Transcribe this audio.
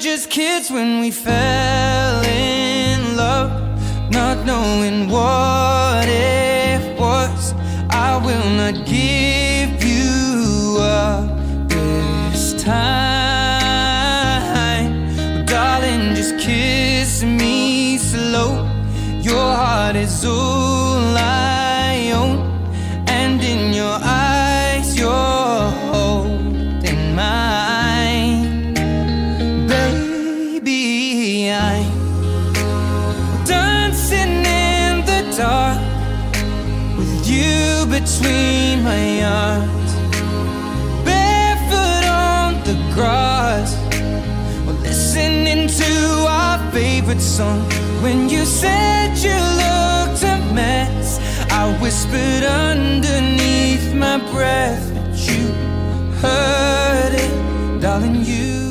just kids when we fell in love, not knowing what it was. I will not give you up this time. Well, darling, just kiss me slow. Your heart is all I own, and in your eyes you're holding mine. Baby, I'm dancing in the dark with you between my arms, barefoot on the grass, or listening to our favorite song. When you said you looked a mess, I whispered underneath my breath, but you heard it, darling, you